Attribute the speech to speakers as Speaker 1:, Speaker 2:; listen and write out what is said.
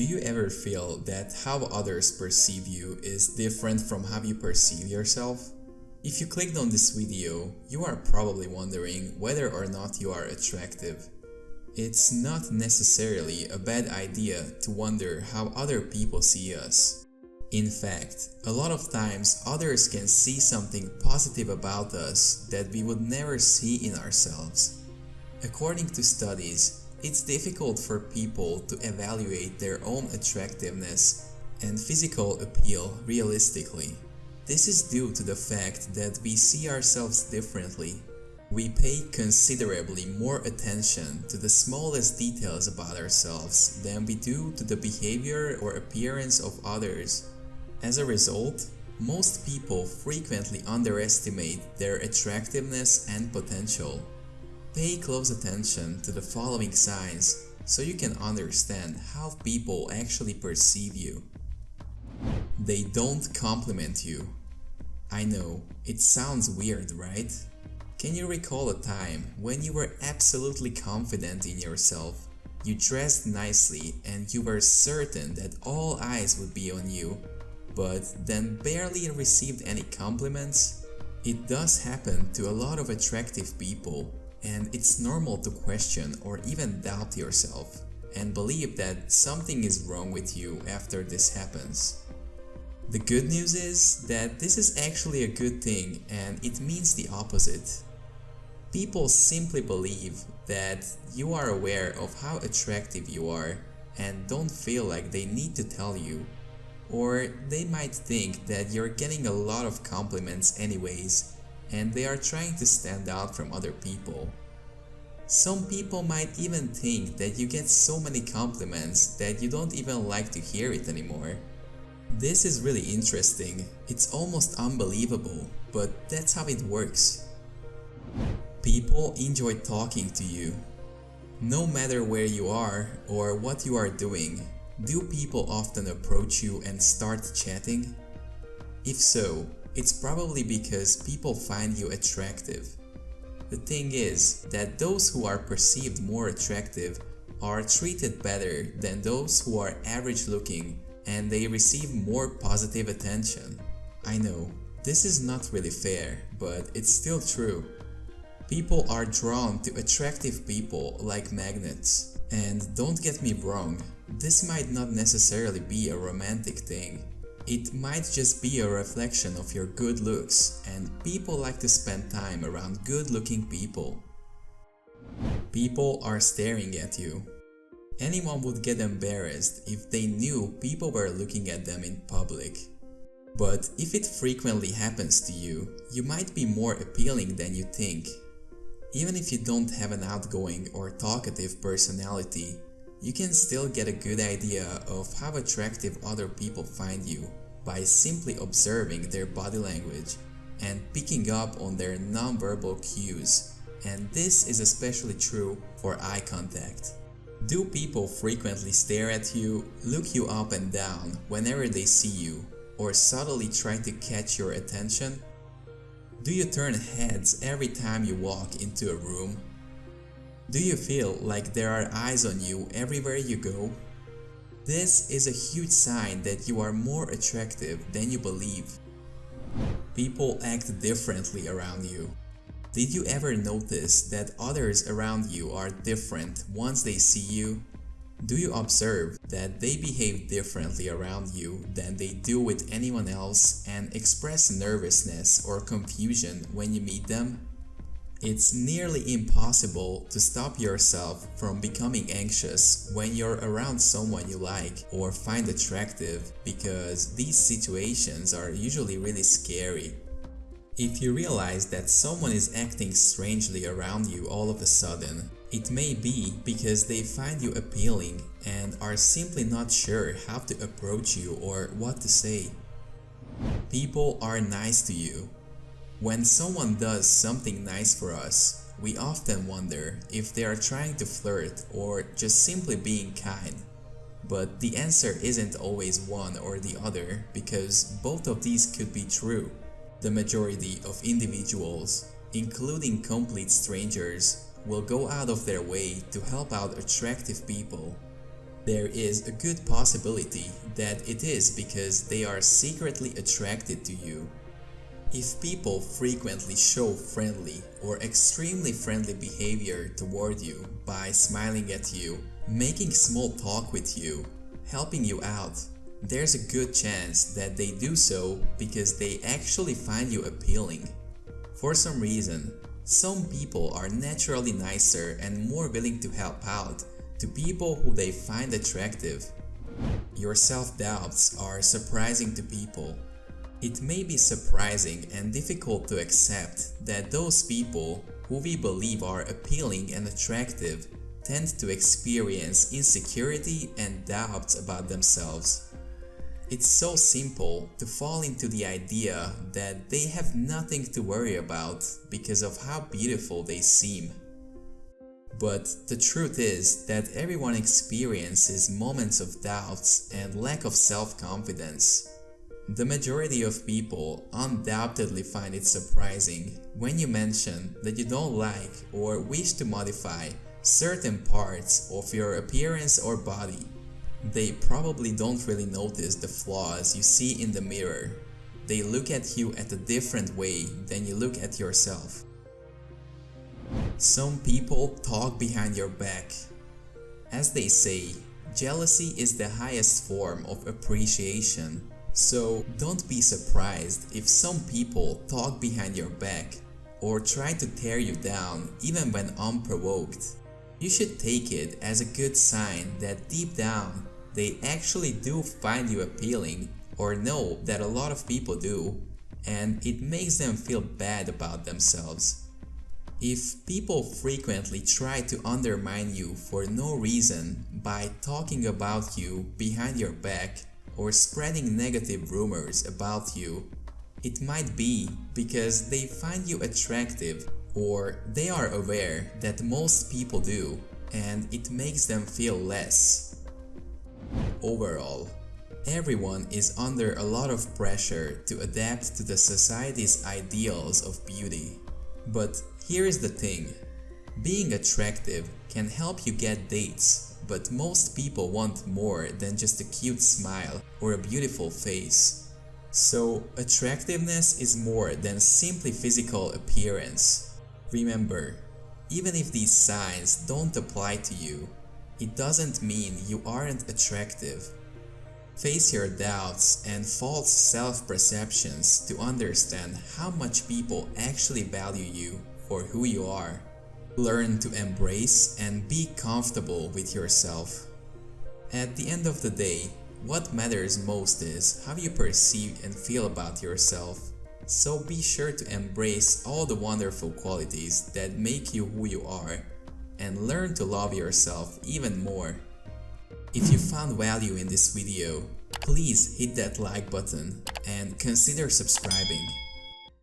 Speaker 1: Do you ever feel that how others perceive you is different from how you perceive yourself? If you clicked on this video, you are probably wondering whether or not you are attractive. It's not necessarily a bad idea to wonder how other people see us. In fact, a lot of times others can see something positive about us that we would never see in ourselves. According to studies, it's difficult for people to evaluate their own attractiveness and physical appeal realistically. This is due to the fact that we see ourselves differently. We pay considerably more attention to the smallest details about ourselves than we do to the behavior or appearance of others. As a result, most people frequently underestimate their attractiveness and potential. Pay close attention to the following signs so you can understand how people actually perceive you. They don't compliment you. I know, it sounds weird, right? Can you recall a time when you were absolutely confident in yourself? You dressed nicely and you were certain that all eyes would be on you, but then barely received any compliments? It does happen to a lot of attractive people, and it's normal to question or even doubt yourself and believe that something is wrong with you after this happens. The good news is that this is actually a good thing, and it means the opposite. People simply believe that you are aware of how attractive you are and don't feel like they need to tell you. Or they might think that you're getting a lot of compliments anyways, and they are trying to stand out from other people. Some people might even think that you get so many compliments that you don't even like to hear it anymore. This is really interesting. It's almost unbelievable, but that's how it works. People enjoy talking to you. No matter where you are or what you are doing, do people often approach you and start chatting? If so, it's probably because people find you attractive. The thing is that those who are perceived more attractive are treated better than those who are average looking, and they receive more positive attention. I know, this is not really fair, but it's still true. People are drawn to attractive people like magnets. And don't get me wrong, this might not necessarily be a romantic thing. It might just be a reflection of your good looks, and people like to spend time around good-looking people. People are staring at you. Anyone would get embarrassed if they knew people were looking at them in public. But if it frequently happens to you, you might be more appealing than you think. Even if you don't have an outgoing or talkative personality, you can still get a good idea of how attractive other people find you by simply observing their body language and picking up on their nonverbal cues, and this is especially true for eye contact. Do people frequently stare at you, look you up and down whenever they see you, or subtly try to catch your attention? Do you turn heads every time you walk into a room? Do you feel like there are eyes on you everywhere you go? This is a huge sign that you are more attractive than you believe. People act differently around you. Did you ever notice that others around you are different once they see you? Do you observe that they behave differently around you than they do with anyone else and express nervousness or confusion when you meet them? It's nearly impossible to stop yourself from becoming anxious when you're around someone you like or find attractive, because these situations are usually really scary. If you realize that someone is acting strangely around you all of a sudden, it may be because they find you appealing and are simply not sure how to approach you or what to say. People are nice to you. When someone does something nice for us, we often wonder if they are trying to flirt or just simply being kind. But the answer isn't always one or the other, because both of these could be true. The majority of individuals, including complete strangers, will go out of their way to help out attractive people. there is a good possibility that it is because they are secretly attracted to you. If people frequently show friendly or extremely friendly behavior toward you by smiling at you, making small talk with you, helping you out, there's a good chance that they do so because they actually find you appealing. For some reason, some people are naturally nicer and more willing to help out to people who they find attractive. Your self-doubts are surprising to people. It may be surprising and difficult to accept that those people who we believe are appealing and attractive tend to experience insecurity and doubts about themselves. It's so simple to fall into the idea that they have nothing to worry about because of how beautiful they seem. But the truth is that everyone experiences moments of doubts and lack of self-confidence. The majority of people undoubtedly find it surprising when you mention that you don't like or wish to modify certain parts of your appearance or body. They probably don't really notice the flaws you see in the mirror. They look at you at a different way than you look at yourself. Some people talk behind your back. As they say, jealousy is the highest form of appreciation. So don't be surprised if some people talk behind your back or try to tear you down even when unprovoked. You should take it as a good sign that deep down they actually do find you appealing or know that a lot of people do, and it makes them feel bad about themselves. If people frequently try to undermine you for no reason by talking about you behind your back or spreading negative rumors about you, it might be because they find you attractive or they are aware that most people do, and it makes them feel less. Overall, everyone is under a lot of pressure to adapt to the society's ideals of beauty. But here is the thing, being attractive can help you get dates. But most people want more than just a cute smile or a beautiful face. So attractiveness is more than simply physical appearance. Remember, even if these signs don't apply to you, it doesn't mean you aren't attractive. Face your doubts and false self-perceptions to understand how much people actually value you for who you are. Learn to embrace and be comfortable with yourself. At the end of the day, what matters most is how you perceive and feel about yourself. So be sure to embrace all the wonderful qualities that make you who you are and learn to love yourself even more. If you found value in this video, please hit that like button and consider subscribing.